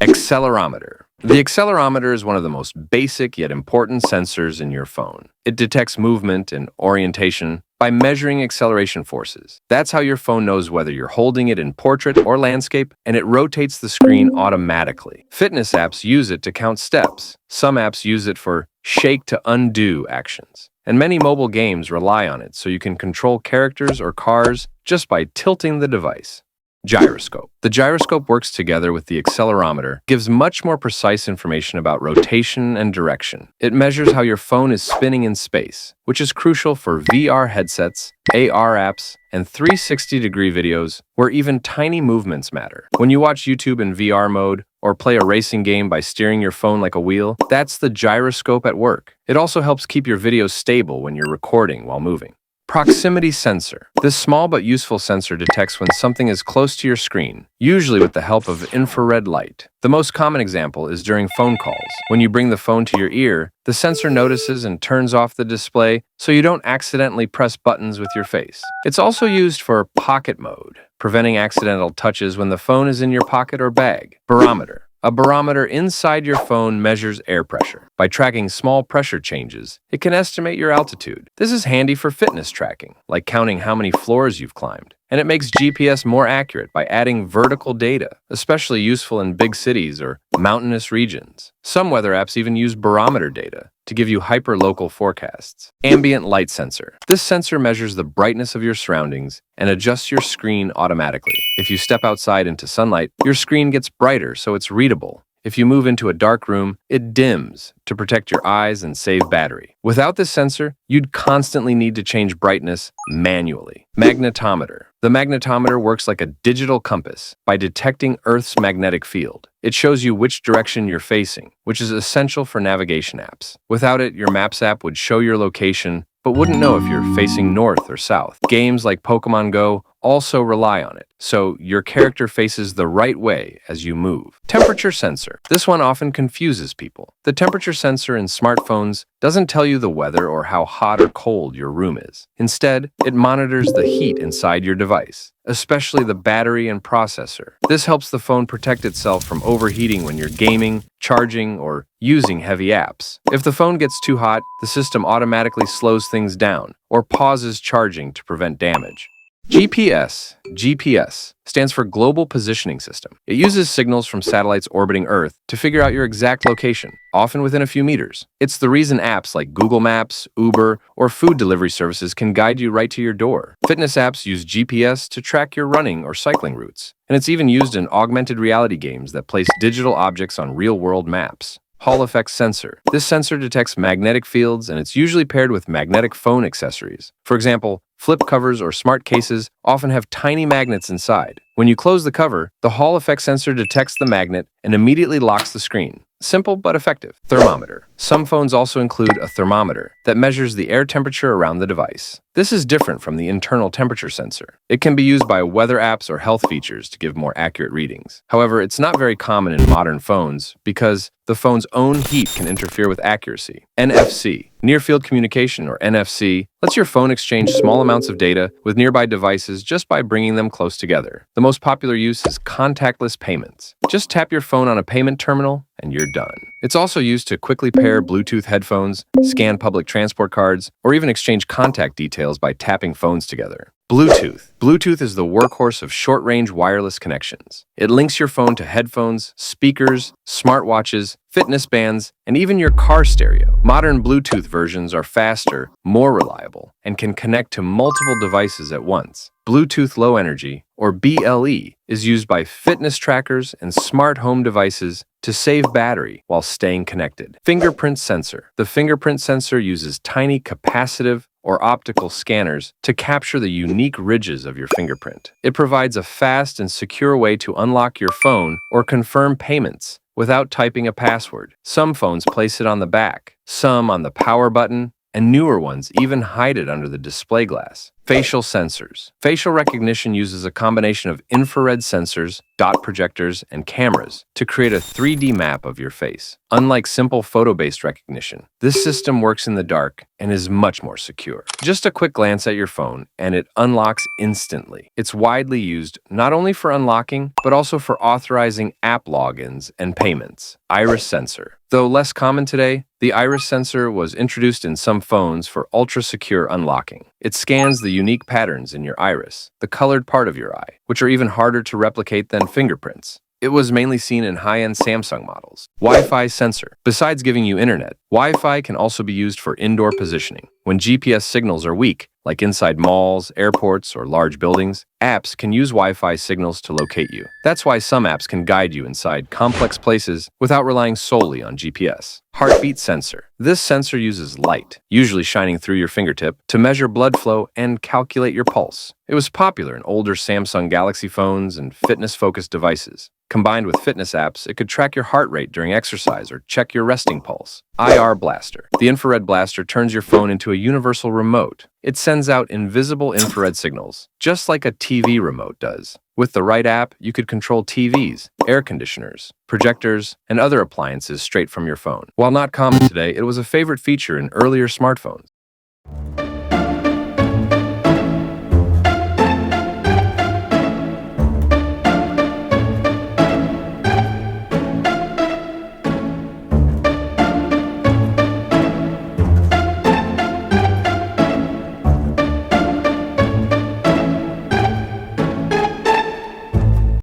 Accelerometer. The accelerometer is one of the most basic yet important sensors in your phone. It detects movement and orientation by measuring acceleration forces. That's how your phone knows whether you're holding it in portrait or landscape, and it rotates the screen automatically. Fitness apps use it to count steps. Some apps use it for shake to undo actions. And many mobile games rely on it so you can control characters or cars just by tilting the device. Gyroscope. The gyroscope works together with the accelerometer, gives much more precise information about rotation and direction. It measures how your phone is spinning in space, which is crucial for VR headsets, AR apps, and 360-degree videos where even tiny movements matter. When you watch YouTube in VR mode or play a racing game by steering your phone like a wheel, that's the gyroscope at work. It also helps keep your videos stable when you're recording while moving. Proximity sensor. This small but useful sensor detects when something is close to your screen, usually with the help of infrared light. The most common example is during phone calls. When you bring the phone to your ear, the sensor notices and turns off the display so you don't accidentally press buttons with your face. It's also used for pocket mode, preventing accidental touches when the phone is in your pocket or bag. Barometer. A barometer inside your phone measures air pressure. By tracking small pressure changes, it can estimate your altitude. This is handy for fitness tracking, like counting how many floors you've climbed. And it makes GPS more accurate by adding vertical data, especially useful in big cities or mountainous regions. Some weather apps even use barometer data to give you hyper-local forecasts. Ambient light sensor. This sensor measures the brightness of your surroundings and adjusts your screen automatically. If you step outside into sunlight, your screen gets brighter so it's readable. If you move into a dark room, it dims to protect your eyes and save battery. Without this sensor, you'd constantly need to change brightness manually. Magnetometer. The magnetometer works like a digital compass by detecting Earth's magnetic field. It shows you which direction you're facing, which is essential for navigation apps. Without it, your Maps app would show your location, but wouldn't know if you're facing north or south. Games like Pokemon Go also rely on it, so your character faces the right way as you move. Temperature sensor. This one often confuses people. The temperature sensor in smartphones doesn't tell you the weather or how hot or cold your room is. Instead, it monitors the heat inside your device, especially the battery and processor. This helps the phone protect itself from overheating when you're gaming, charging, or using heavy apps. If the phone gets too hot, the system automatically slows things down or pauses charging to prevent damage. GPS stands for Global Positioning System. It uses signals from satellites orbiting Earth to figure out your exact location, often within a few meters. It's the reason apps like Google Maps, Uber, or food delivery services can guide you right to your door. Fitness apps use GPS to track your running or cycling routes, and it's even used in augmented reality games that place digital objects on real-world maps. Hall effect sensor. This sensor detects magnetic fields, and it's usually paired with magnetic phone accessories. For example, flip covers or smart cases often have tiny magnets inside. When you close the cover, the Hall effect sensor detects the magnet and immediately locks the screen. Simple but effective. Thermometer. Some phones also include a thermometer that measures the air temperature around the device. This is different from the internal temperature sensor. It can be used by weather apps or health features to give more accurate readings. However, it's not very common in modern phones because the phone's own heat can interfere with accuracy. NFC. Near Field Communication, or NFC, lets your phone exchange small amounts of data with nearby devices just by bringing them close together. The most popular use is contactless payments. Just tap your phone on a payment terminal and you're done. It's also used to quickly pair Bluetooth headphones, scan public transport cards, or even exchange contact details by tapping phones together. Bluetooth. Bluetooth is the workhorse of short-range wireless connections. It links your phone to headphones, speakers, smartwatches, fitness bands, and even your car stereo. Modern Bluetooth versions are faster, more reliable, and can connect to multiple devices at once. Bluetooth Low Energy, or BLE, is used by fitness trackers and smart home devices to save battery while staying connected. Fingerprint sensor. The fingerprint sensor uses tiny capacitive or optical scanners to capture the unique ridges of your fingerprint. It provides a fast and secure way to unlock your phone or confirm payments without typing a password. Some phones place it on the back, some on the power button, and newer ones even hide it under the display glass. Facial sensors. Facial recognition uses a combination of infrared sensors, dot projectors, and cameras to create a 3D map of your face. Unlike simple photo-based recognition, this system works in the dark and is much more secure. Just a quick glance at your phone and it unlocks instantly. It's widely used not only for unlocking, but also for authorizing app logins and payments. Iris sensor. Though less common today, the iris sensor was introduced in some phones for ultra-secure unlocking. It scans the unique patterns in your iris, the colored part of your eye, which are even harder to replicate than fingerprints. It was mainly seen in high-end Samsung models. Wi-Fi sensor. Besides giving you internet, Wi-Fi can also be used for indoor positioning. When GPS signals are weak, like inside malls, airports, or large buildings, apps can use Wi-Fi signals to locate you. That's why some apps can guide you inside complex places without relying solely on GPS. Heartbeat sensor. This sensor uses light, usually shining through your fingertip, to measure blood flow and calculate your pulse. It was popular in older Samsung Galaxy phones and fitness-focused devices. Combined with fitness apps, it could track your heart rate during exercise or check your resting pulse. IR blaster. The infrared blaster turns your phone into a universal remote. It sends out invisible infrared signals, just like a TV remote does. With the right app, you could control TVs, air conditioners, projectors, and other appliances straight from your phone. While not common today, it was a favorite feature in earlier smartphones.